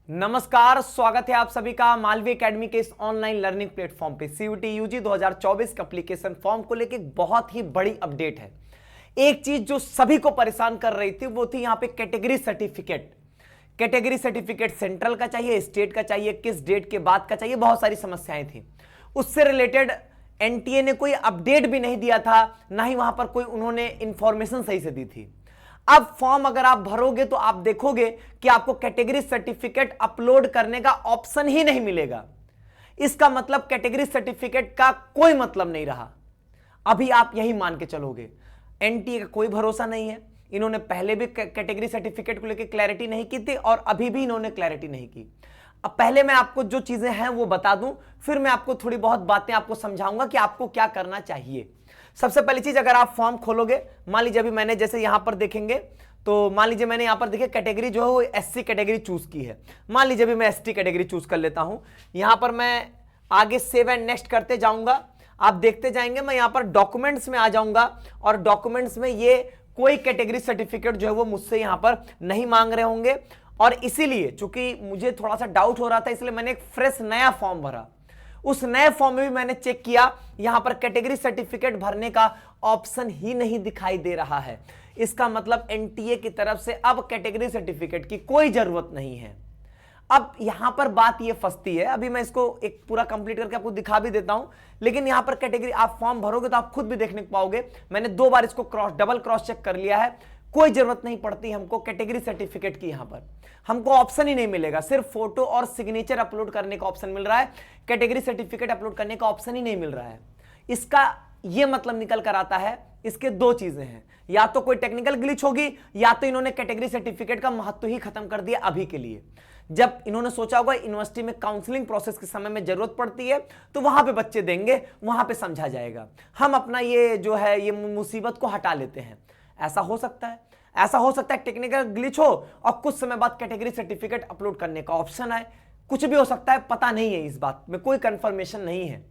नमस्कार, स्वागत है आप सभी का मालवी एकेडमी के इस ऑनलाइन लर्निंग प्लेटफॉर्म पे। सीयूटी यूजी 2024 का एप्लीकेशन फॉर्म को लेकर बहुत ही बड़ी अपडेट है। एक चीज जो सभी को परेशान कर रही थी वो थी यहां पे category certificate. Category certificate central का चाहिए, स्टेट का चाहिए, किस डेट के बाद का चाहिए, बहुत सारी समस्याएं थी। उससे रिलेटेड एनटीए ने कोई अपडेट भी नहीं दिया था, ना ही वहां पर कोई उन्होंने इंफॉर्मेशन सही से दी थी। अब फॉर्म अगर आप भरोगे तो आप देखोगे कि आपको कैटेगरी सर्टिफिकेट अपलोड करने का ऑप्शन ही नहीं मिलेगा। इसका मतलब कैटेगरी सर्टिफिकेट का कोई मतलब नहीं रहा। अभी आप यही मान के चलोगे। एनटीए का कोई भरोसा नहीं है। इन्होंने पहले भी कैटेगरी सर्टिफिकेट को लेकर क्लैरिटी नहीं की थी और अभी भी इन्होंने क्लैरिटी नहीं की। अब पहले मैं आपको जो चीजें हैं वो बता दूं, फिर मैं आपको थोड़ी बहुत बातें आपको समझाऊंगा कि आपको क्या करना चाहिए। सबसे पहली चीज, अगर आप फॉर्म खोलोगे, मान लीजिए अभी मैंने जैसे यहां पर देखेंगे तो मान लीजिए मैंने यहां पर देखिए कैटेगरी जो है वो एससी कैटेगरी चूज की है। मान लीजिए अभी मैं एसटी कैटेगरी चूज कर लेता हूं। यहां पर मैं आगे सेव एंड नेक्स्ट करते जाऊंगा, आप देखते जाएंगे। मैं यहां पर डॉक्यूमेंट्स में आ जाऊंगा और डॉक्यूमेंट्स में ये कोई कैटेगरी सर्टिफिकेट जो है वो मुझसे यहां पर नहीं मांग रहे होंगे। और इसीलिए चूंकि मुझे थोड़ा सा डाउट हो रहा था, इसलिए मैंने एक फ्रेश नया फॉर्म भरा। उस नए फॉर्म में भी मैंने चेक किया, यहां पर कैटेगरी सर्टिफिकेट भरने का ऑप्शन ही नहीं दिखाई दे रहा है। इसका मतलब एनटीए की तरफ से अब कैटेगरी सर्टिफिकेट की कोई जरूरत नहीं है। अब यहां पर बात ये फंसती है, अभी मैं इसको एक पूरा कंप्लीट करके आपको दिखा भी देता हूं। लेकिन यहां पर कैटेगरी आप फॉर्म भरोगे तो आप खुद भी देखने पाओगे, मैंने 2 बार इसको डबल क्रॉस चेक कर लिया है। कोई जरूरत नहीं पड़ती हमको कैटेगरी सर्टिफिकेट की। यहां पर हमको ऑप्शन ही नहीं मिलेगा, सिर्फ फोटो और सिग्नेचर अपलोड करने का ऑप्शन मिल रहा है। कैटेगरी सर्टिफिकेट अपलोड करने का ऑप्शन ही नहीं मिल रहा है। इसका यह मतलब निकल कर आता है, इसके 2 चीजें हैं, या तो कोई टेक्निकल ग्लिच होगी या तो इन्होंने कैटेगरी सर्टिफिकेट का महत्व ही खत्म कर दिया अभी के लिए। जब इन्होंने सोचा होगा यूनिवर्सिटी में काउंसलिंग प्रोसेस के समय में जरूरत पड़ती है तो वहां पे बच्चे देंगे, वहां पे समझा जाएगा, हम अपना ये जो है ये मुसीबत को हटा लेते हैं। ऐसा हो सकता है, ऐसा हो सकता है टेक्निकल ग्लिच हो और कुछ समय बाद कैटेगरी सर्टिफिकेट अपलोड करने का ऑप्शन आए। कुछ भी हो सकता है, पता नहीं है, इस बात में कोई कंफर्मेशन नहीं है।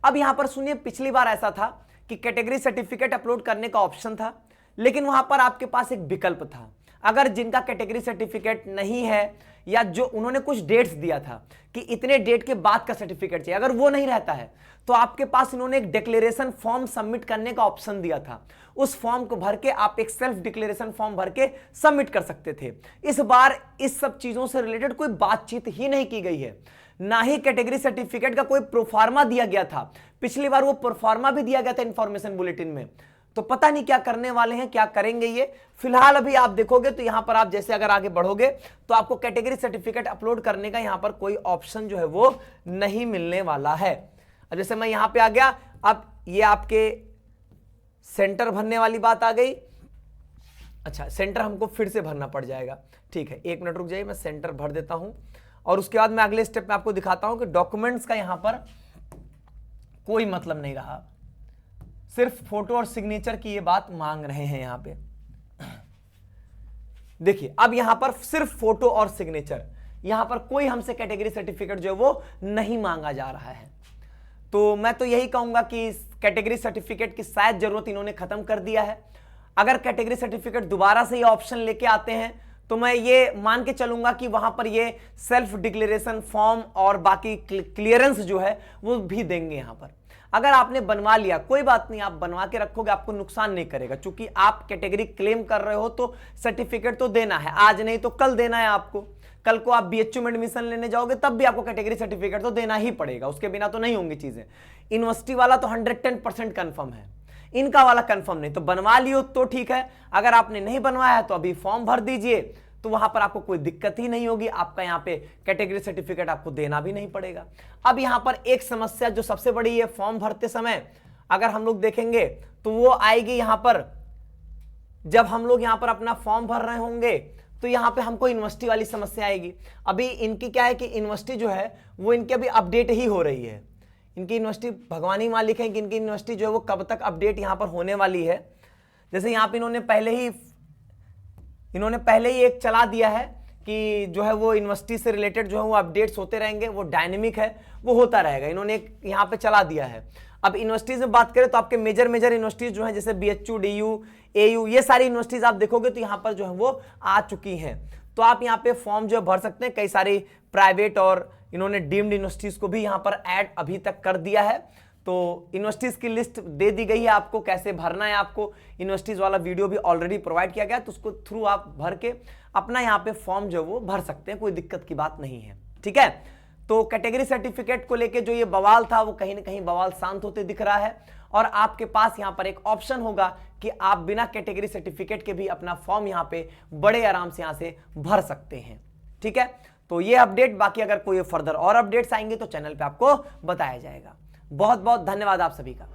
अब यहां पर सुनिए, पिछली बार ऐसा था कि कैटेगरी सर्टिफिकेट अपलोड करने का ऑप्शन था, लेकिन वहां पर आपके पास एक विकल्प था। अगर जिनका कैटेगरी सर्टिफिकेट नहीं है या जो उन्होंने कुछ डेट्स दिया था कि इतने डेट के बाद का सर्टिफिकेट चाहिए, अगर वो नहीं रहता है तो आपके पास इन्होंने एक डिक्लेरेशन फॉर्म सबमिट करने का ऑप्शन दिया था। उस फॉर्म को भर के आप एक सेल्फ डिक्लेरेशन फॉर्म भर के सबमिट कर सकते थे। इस बार इस सब चीजों से रिलेटेड कोई बातचीत ही नहीं की गई है, ना ही कैटेगरी सर्टिफिकेट का कोई प्रोफार्मा दिया गया था। पिछली बार वो प्रोफार्मा भी दिया गया था इंफॉर्मेशन बुलेटिन में। तो पता नहीं क्या करने वाले हैं, क्या करेंगे ये। फिलहाल अभी आप देखोगे तो यहां पर आप जैसे अगर आगे बढ़ोगे तो आपको कैटेगरी सर्टिफिकेट अपलोड करने का यहां पर कोई ऑप्शन जो है वो नहीं मिलने वाला है। अब जैसे मैं यहां पे आ गया, अब ये आपके सेंटर भरने वाली बात आ गई। अच्छा, सेंटर हमको फिर से भरना पड़ जाएगा, ठीक है, 1 मिनट रुक जाइए, मैं सेंटर भर देता हूं और उसके बाद मैं अगले स्टेप में आपको दिखाता हूं कि डॉक्यूमेंट्स का यहां पर कोई मतलब नहीं रहा, सिर्फ फोटो और सिग्नेचर की ये बात मांग रहे हैं। यहां पे देखिए, अब यहां पर सिर्फ फोटो और सिग्नेचर, यहां पर कोई हमसे कैटेगरी सर्टिफिकेट जो है वो नहीं मांगा जा रहा है। तो मैं तो यही कहूंगा कि कैटेगरी सर्टिफिकेट की शायद जरूरत इन्होंने खत्म कर दिया है। अगर कैटेगरी सर्टिफिकेट दोबारा से ये ऑप्शन लेके आते हैं तो मैं ये मान के चलूंगा कि वहां पर ये सेल्फ डिक्लेरेशन फॉर्म और बाकी क्लियरेंस जो है वो भी देंगे। यहां पर अगर आपने बनवा लिया, कोई बात नहीं, आप बनवा के रखोगे, आपको नुकसान नहीं करेगा, क्योंकि आप कैटेगरी क्लेम कर रहे हो तो सर्टिफिकेट तो देना है, आज नहीं तो कल देना है आपको। कल को आप बीएचयू में एडमिशन लेने जाओगे तब भी आपको कैटेगरी सर्टिफिकेट तो देना ही पड़ेगा, उसके बिना तो नहीं होंगी चीजें। यूनिवर्सिटी वाला तो 110% कंफर्म है, इनका वाला कंफर्म नहीं। तो बनवा लियो तो ठीक है, अगर आपने नहीं बनवाया है तो अभी फॉर्म भर दीजिए, तो वहां पर आपको कोई दिक्कत ही नहीं होगी, आपका यहां पे कैटेगरी सर्टिफिकेट आपको देना भी नहीं पड़ेगा। अब यहां पर एक समस्या जो सबसे बड़ी है, फॉर्म भरते समय अगर हम लोग देखेंगे तो वो आएगी यहां पर, जब हम लोग यहां पर अपना फॉर्म भर रहे होंगे तो यहां पे हमको यूनिवर्सिटी वाली समस्या आएगी। अभी इनकी क्या है कि यूनिवर्सिटी जो है वो इनकी अभी अपडेट ही हो रही है। इनकी यूनिवर्सिटी, भगवान ही मालिक है कि इनकी यूनिवर्सिटी जो है वो कब तक अपडेट यहां पर होने वाली है। जैसे यहां पे इन्होंने पहले ही एक चला दिया है कि जो है वो यूनिवर्सिटी से रिलेटेड जो है वो अपडेट्स होते रहेंगे, वो डायनेमिक है, वो होता रहेगा, इन्होंने एक यहाँ पे चला दिया है। अब यूनिवर्सिटीज में बात करें तो आपके मेजर यूनिवर्सिटीज जो हैं जैसे बीएचयू, डीयू, एयू, ये सारी यूनिवर्सिटीज आप देखोगे तो यहाँ पर जो है वो आ चुकी हैं। तो आप यहाँ पे फॉर्म जो भर सकते हैं। कई सारी प्राइवेट और इन्होंने डीम्ड यूनिवर्सिटीज को भी यहाँ पर ऐड अभी तक कर दिया है। तो यूनिवर्सिटीज की लिस्ट दे दी गई है, आपको कैसे भरना है, आपको यूनिवर्सिटीज वाला वीडियो भी ऑलरेडी प्रोवाइड किया गया है, तो उसको थ्रू आप भर के अपना यहाँ पे फॉर्म जो वो भर सकते हैं, कोई दिक्कत की बात नहीं है। ठीक है, तो कैटेगरी सर्टिफिकेट को लेके जो ये बवाल था वो कहीं ना कहीं बवाल शांत होते दिख रहा है, और आपके पास यहाँ पर एक ऑप्शन होगा कि आप बिना कैटेगरी सर्टिफिकेट के भी अपना फॉर्म यहाँ पे बड़े आराम से यहाँ से भर सकते हैं। ठीक है, तो ये अपडेट, बाकी अगर कोई फर्दर और अपडेट्स आएंगे तो चैनल पे आपको बताया जाएगा। बहुत बहुत धन्यवाद आप सभी का।